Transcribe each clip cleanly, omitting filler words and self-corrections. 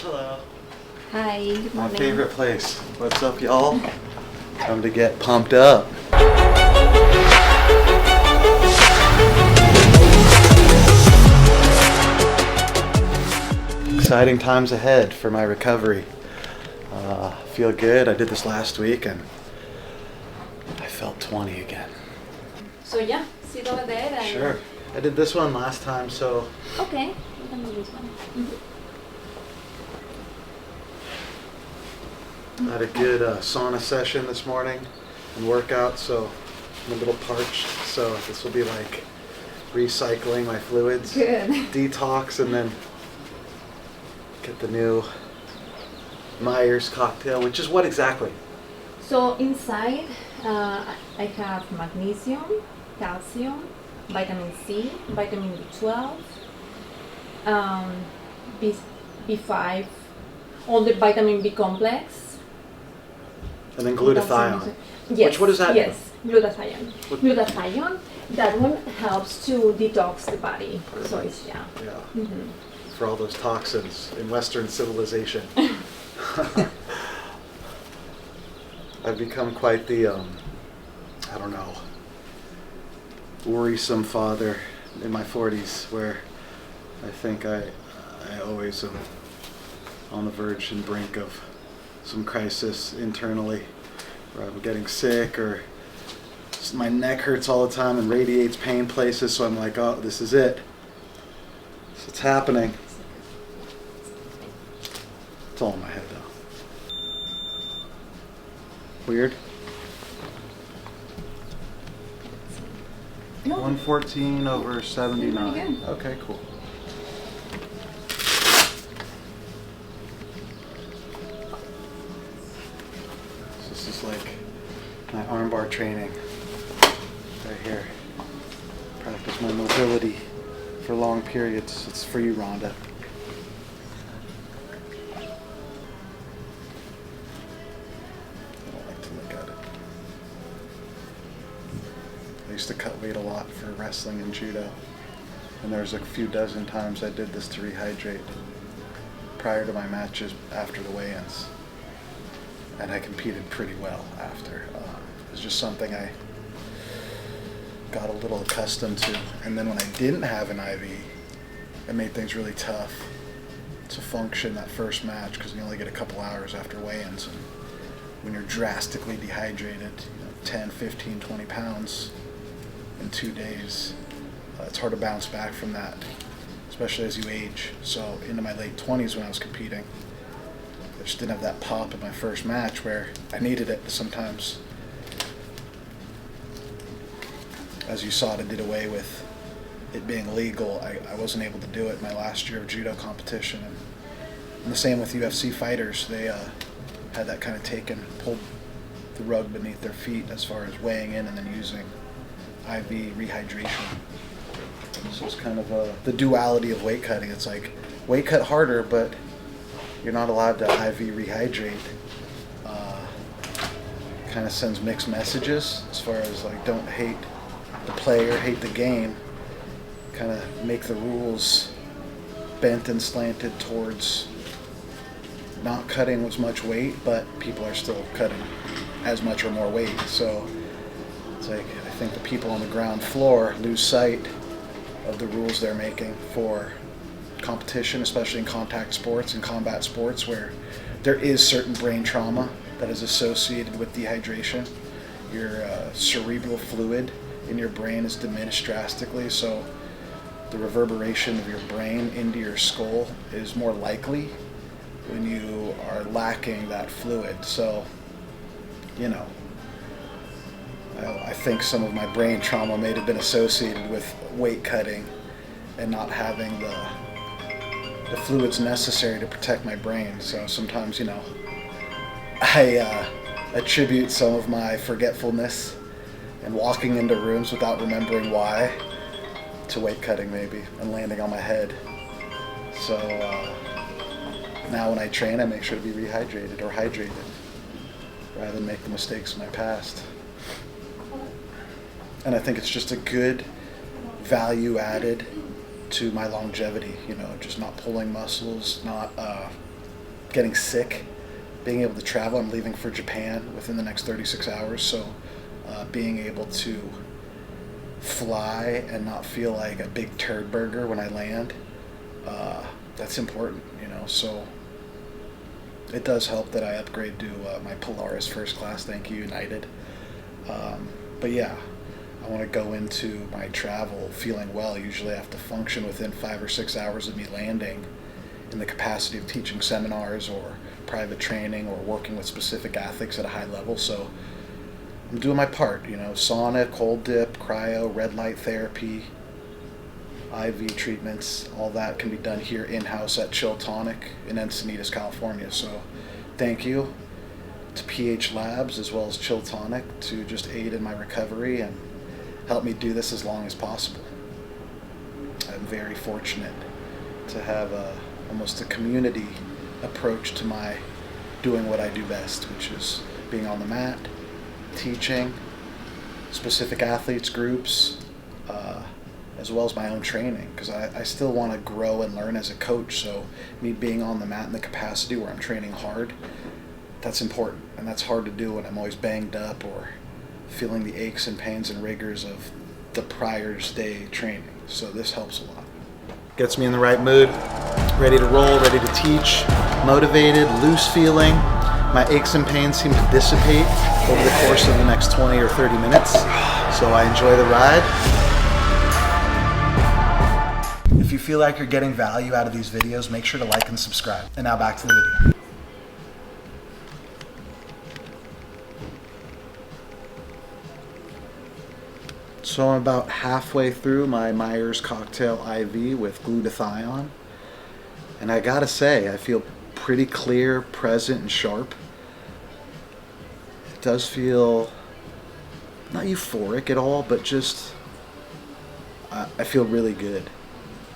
Hello. Hi, good My morning. favorite place. What's up, y'all? Time to get pumped up. Exciting times ahead for my recovery. Feel good. I did this last week and I felt 20 again. So yeah, sit over there and... Sure. I did this one last time, so... Okay, we can do this one. I had a good sauna session this morning and workout, so I'm a little parched. So this will be like recycling my fluids, Good. detox, and then get the new Myers cocktail, which is what exactly? So inside I have magnesium, calcium, vitamin C, vitamin B12, B5, all the vitamin B complex. And then glutathione. Yes. What is that? Yes, glutathione. Glutathione, that one helps to detox the body. Perfect. So it's, yeah. Yeah. For all those toxins in Western civilization. I've become quite the, I don't know, worrisome father in my 40s, where I think I always am on the verge and brink of some crisis internally, where I'm getting sick or my neck hurts all the time and radiates pain places, so I'm like, oh, this is it. So it's happening. It's all in my head though. Weird. No. 114 over 79. Again. Okay, cool. So this is like my armbar training right here. Practice my mobility for long periods. It's for you, Rhonda. I used to cut weight a lot for wrestling and judo, and there was a few dozen times I did this to rehydrate prior to my matches after the weigh-ins, and I competed pretty well after. It was just something I got a little accustomed to, and then when I didn't have an IV, it made things really tough to function that first match because you only get a couple hours after weigh-ins, and when you're drastically dehydrated, 10, 15, 20 pounds in 2 days, it's hard to bounce back from that, especially as you age. So into my late 20s when I was competing, I just didn't have that pop in my first match where I needed it sometimes. As you saw, it did away with it being legal. I wasn't able to do it my last year of judo competition. And the same with UFC fighters. They had that kind of taken, pulled the rug beneath their feet as far as weighing in and then using IV rehydration. So it's kind of the duality of weight cutting. It's like weight cut harder, but you're not allowed to IV rehydrate. Kind of sends mixed messages as far as like don't hate the player, hate the game. Kind of make the rules bent and slanted towards not cutting as much weight, but people are still cutting as much or more weight. So it's like I think the people on the ground floor lose sight of the rules they're making for competition, especially in contact sports and combat sports, where there is certain brain trauma that is associated with dehydration. Your cerebral fluid in your brain is diminished drastically, so the reverberation of your brain into your skull is more likely when you are lacking that fluid. So, I think some of my brain trauma may have been associated with weight cutting and not having the fluids necessary to protect my brain. So sometimes, I attribute some of my forgetfulness and walking into rooms without remembering why to weight cutting maybe and landing on my head. So now when I train, I make sure to be rehydrated or hydrated rather than make the mistakes of my past. And I think it's just a good value added to my longevity, just not pulling muscles, not getting sick, being able to travel. I'm leaving for Japan within the next 36 hours, so being able to fly and not feel like a big turd burger when I land, that's important, you know. So it does help that I upgrade to my Polaris first class, thank you United. But yeah, I want to go into my travel feeling well. Usually I have to function within 5 or 6 hours of me landing in the capacity of teaching seminars or private training or working with specific athletes at a high level. So I'm doing my part, you know, sauna, cold dip, cryo, red light therapy, IV treatments, all that can be done here in-house at Chill Tonic in Encinitas, California. So thank you to PH Labs as well as Chill Tonic to just aid in my recovery and help me do this as long as possible. I'm very fortunate to have almost a community approach to my doing what I do best, which is being on the mat, teaching specific athletes, groups, as well as my own training, because I still want to grow and learn as a coach. So me being on the mat in the capacity where I'm training hard, that's important, and that's hard to do when I'm always banged up or feeling the aches and pains and rigors of the prior day training. So this helps a lot. Gets me in the right mood, ready to roll, ready to teach, motivated, loose feeling. My aches and pains seem to dissipate over the course of the next 20 or 30 minutes, so I enjoy the ride. If you feel like you're getting value out of these videos, make sure to like and subscribe. And now back to the video. So I'm about halfway through my Myers cocktail IV with glutathione. And I gotta say, I feel pretty clear, present, and sharp. It does feel not euphoric at all, but just I feel really good.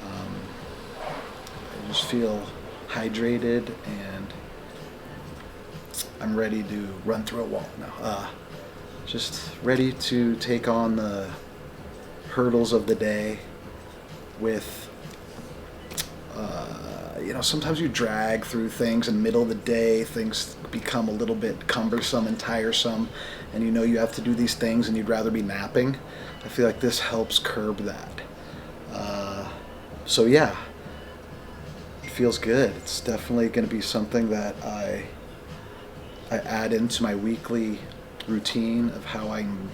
I just feel hydrated and I'm ready to run through a wall now. Just ready to take on the hurdles of the day with, you know, sometimes you drag through things in the middle of the day, things become a little bit cumbersome and tiresome, and you know you have to do these things and you'd rather be napping. I feel like this helps curb that. So yeah, it feels good. It's definitely going to be something that I add into my weekly routine of how I'm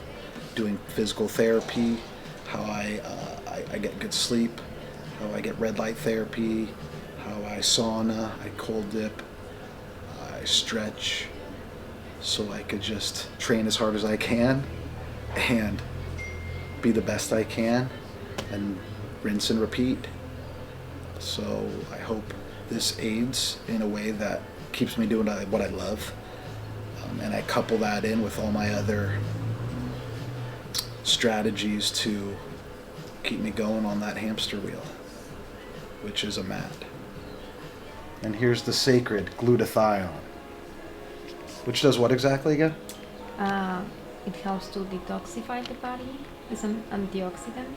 doing physical therapy, how I get good sleep, how I get red light therapy, how I sauna, I cold dip, I stretch, so I could just train as hard as I can and be the best I can and rinse and repeat. So I hope this aids in a way that keeps me doing what I love. And I couple that in with all my other strategies to keep me going on that hamster wheel, which is a mat. And here's the sacred glutathione, which does what exactly again? It helps to detoxify the body. It's an antioxidant.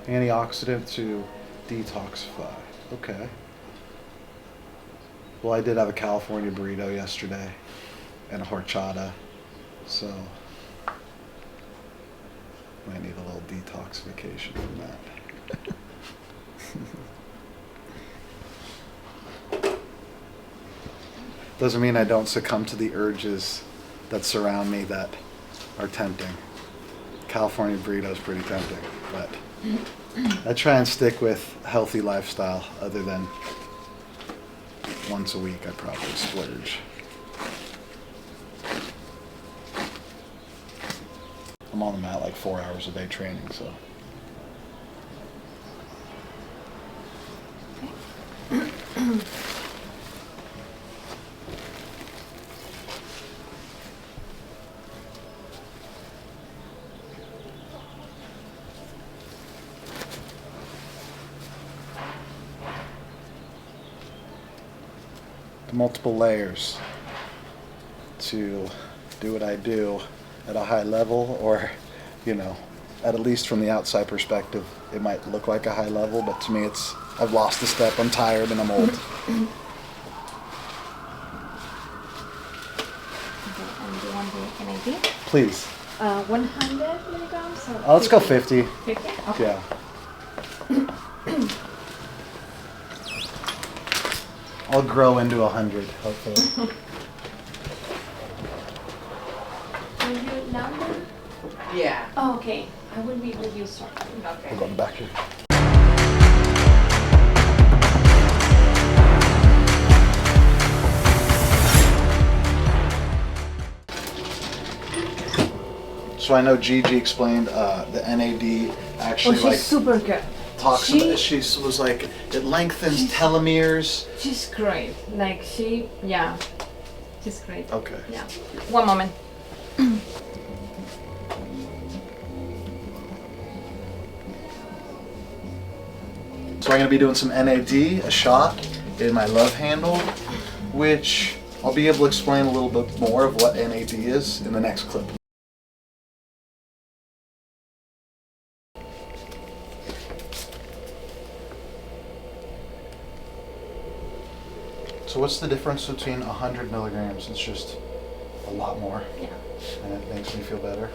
Antioxidant to detoxify. Okay. Well, I did have a California burrito yesterday and a horchata, so might need a little detoxification from that. Doesn't mean I don't succumb to the urges that surround me that are tempting. California burrito is pretty tempting, but I try and stick with healthy lifestyle other than once a week I probably splurge. I'm on the mat like 4 hours a day training, so. Multiple layers to do what I do at a high level, or, you know, at least from the outside perspective, it might look like a high level, but to me I've lost a step, I'm tired, and I'm old. NAD. Please. 100 milligrams? Or Oh, let's go 50. 50? Okay. Yeah. I'll grow into 100, hopefully. Will you number? Yeah. Oh, okay. I will be with you shortly. Okay. We'll go in the back here. So I know Gigi explained the NAD actually Oh, she's super good. talks about, she was like, it lengthens telomeres. She's great. Like yeah. She's great. Okay. Yeah. One moment. So I'm going to be doing some NAD, a shot in my love handle, which I'll be able to explain a little bit more of what NAD is in the next clip. So what's the difference between 100 milligrams? It's just a lot more. Yeah. And it makes me feel better.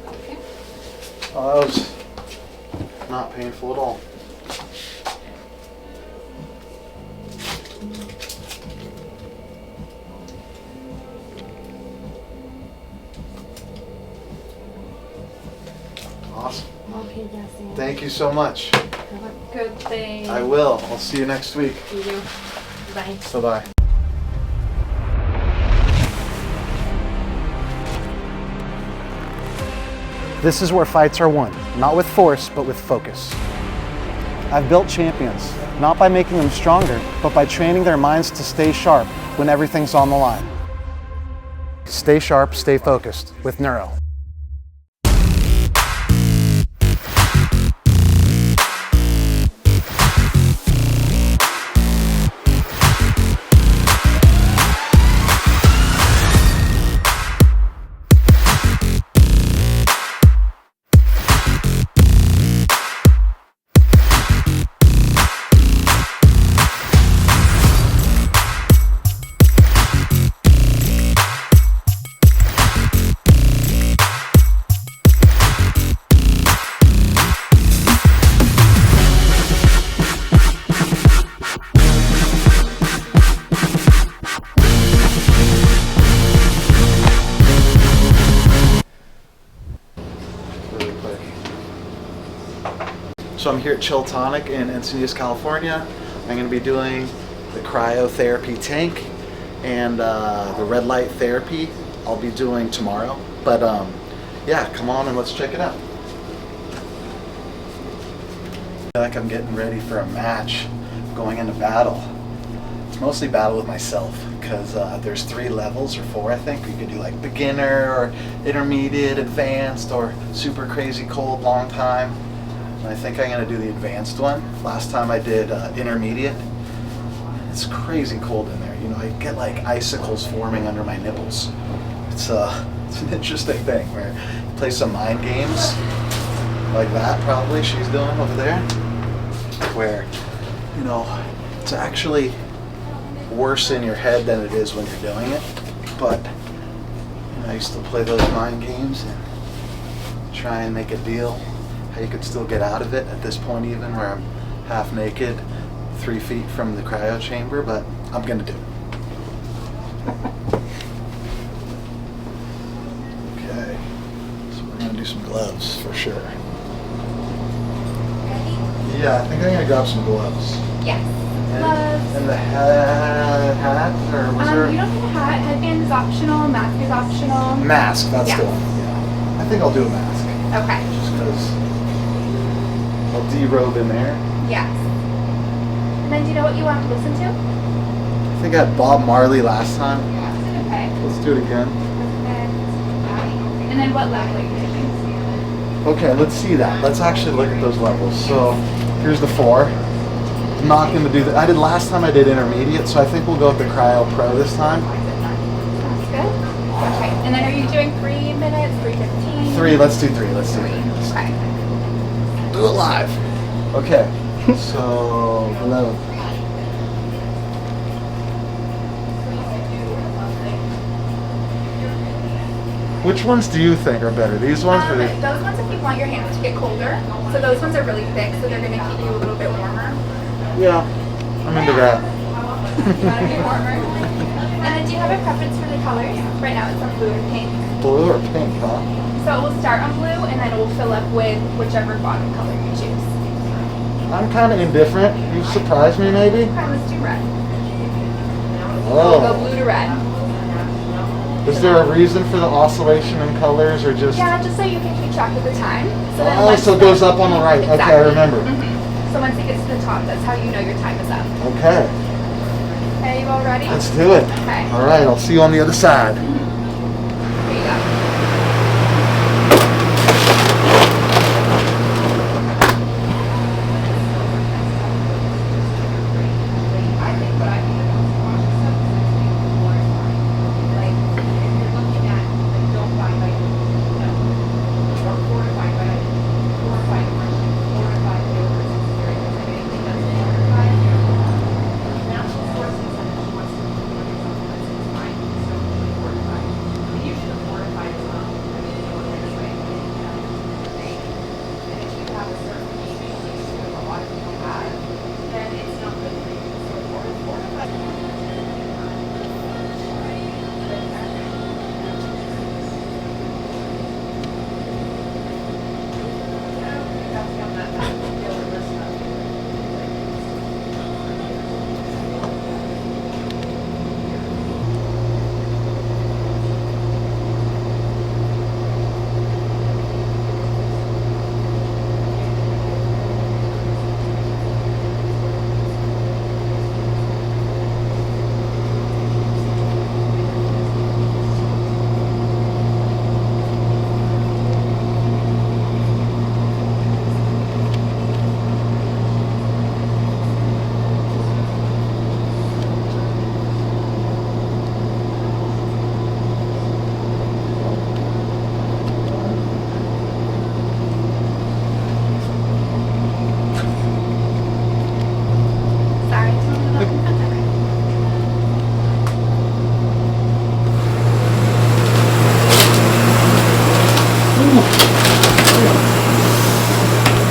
Okay. Oh, that was not painful at all. Awesome. Okay, Jesse. Thank you so much. Have a good day. I will. I'll see you next week. See you. Bye. Bye-bye. This is where fights are won, not with force, but with focus. I've built champions, not by making them stronger, but by training their minds to stay sharp when everything's on the line. Stay sharp, stay focused with Neuro. So I'm here at Chiltonic in Encinitas, California. I'm going to be doing the cryotherapy tank and the red light therapy I'll be doing tomorrow. But yeah, come on and let's check it out. I feel like I'm getting ready for a match, going into battle. It's mostly battle with myself because there's 3 levels or 4, I think. You could do like beginner or intermediate, advanced, or super crazy cold long time. And I think I'm going to do the advanced one. Last time I did intermediate. It's crazy cold in there. You know, I get like icicles forming under my nipples. It's an interesting thing where you play some mind games like that probably she's doing over there, where, you know, it's actually worse in your head than it is when you're doing it. But you know, I used to play those mind games and try and make a deal how you could still get out of it at this point, even where I'm half naked 3 feet from the cryo chamber, but I'm gonna do it. Okay, so we're gonna do some gloves for sure. Yeah, I think I'm gonna grab some gloves. Yes. Gloves. And the hat, or was there? You don't need a hat. Headband is optional. Mask is optional. Mask, that's Yeah. the one. Yeah. I think I'll do a mask. Okay. Just because I'll derobe in there. Yes. And then do you know what you want to listen to? I think I had Bob Marley last time. Okay. Let's do it again. And then what level are you taking? Okay, let's see that. Let's actually look at those levels. So here's the 4. I'm not going to do that. I did last time I did intermediate, so I think we'll go with the Cryo Pro this time. Sounds good. Okay. And then are you doing 3 minutes, 3:15? 3, let's do 3. Let's do 3. Okay. Do it live. Okay. So, 11. Which ones do you think are better? These ones or these? Those ones if you want your hands to get colder. So those ones are really thick, so they're going to keep you a little bit warmer. Yeah, I'm into that. You want to be warmer. And then do you have a preference for the colors? Right now it's on blue and pink. Blue or pink, huh? So it will start on blue and then it will fill up with whichever bottom color you choose. I'm kind of indifferent. You surprise me, maybe? Okay, let's do red. Oh. We'll go blue to red. Is there a reason for the oscillation in colors, or just? Yeah, just so you can keep track of the time. So then Oh, once so it goes up on the right. Exactly. Okay, I remember. So once it gets to the top, that's how you know your time is up. Okay, Okay, you all ready? let's do it. Okay. All right, I'll see you on the other side. Here you go.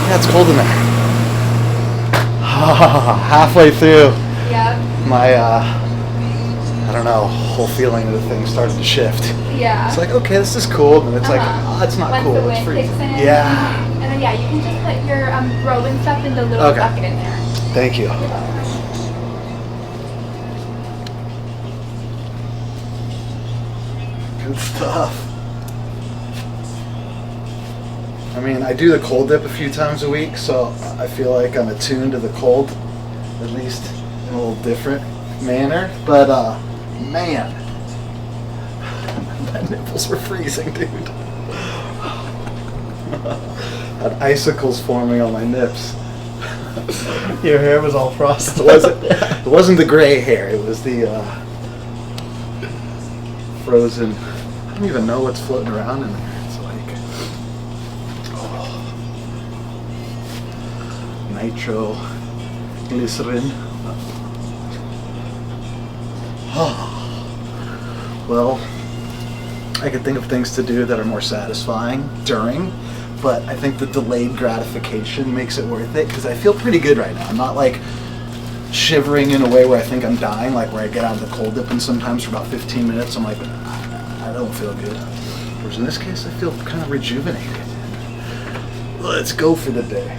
Yeah, it's cold in there. Halfway through, Yep. my I don't know, whole feeling of the thing started to shift. Yeah. It's like, okay, this is cool, and it's like, Uh-huh. oh, it's not Once cool. the It's wind freezing. kicks in. Yeah. And then yeah, you can just put your robe and stuff in the little Okay. bucket in there. Thank you. Good stuff. I mean, I do the cold dip a few times a week, so I feel like I'm attuned to the cold, at least in a little different manner. But, man, my nipples were freezing, dude. Had icicles forming on my nips. Your hair was all frosted. It wasn't the gray hair, it was the frozen. I don't even know what's floating around in there. It's like nitro glycerin. Well, I could think of things to do that are more satisfying during, but I think the delayed gratification makes it worth it because I feel pretty good right now. I'm not like shivering in a way where I think I'm dying, like where I get out of the cold dip and sometimes for about 15 minutes I'm like, I don't feel good. Whereas in this case I feel kind of rejuvenated. Let's go for the day.